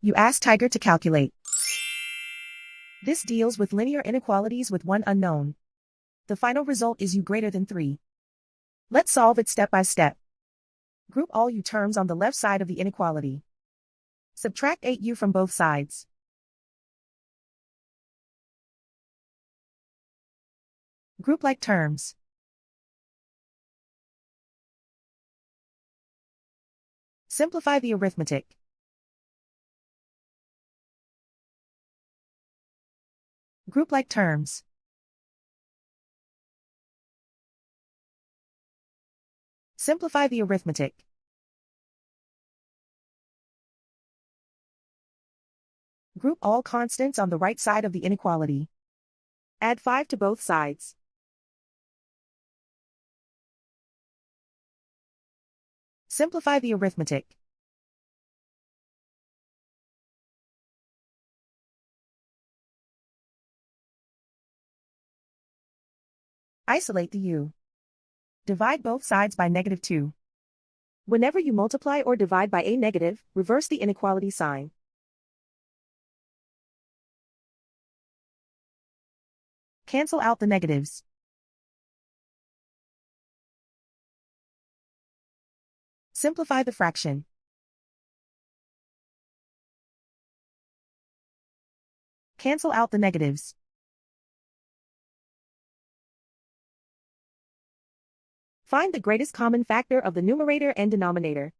You ask Tiger to calculate. This deals with linear inequalities with one unknown. The final result is u greater than 3. Let's solve it step by step. Group all u terms on the left side of the inequality. Subtract 8u from both sides. Group like terms. Simplify the arithmetic. Group like terms. Simplify the arithmetic. Group all constants on the right side of the inequality. Add 5 to both sides. Simplify the arithmetic. Isolate the u. Divide both sides by -2. Whenever you multiply or divide by a negative, reverse the inequality sign. Cancel out the negatives. Simplify the fraction. Cancel out the negatives. Find the greatest common factor of the numerator and denominator.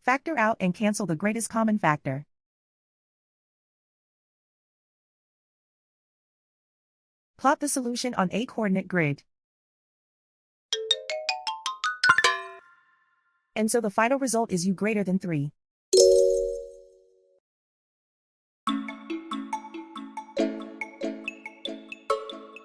Factor out and cancel the greatest common factor. Plot the solution on a coordinate grid. And so the final result is u greater than 3.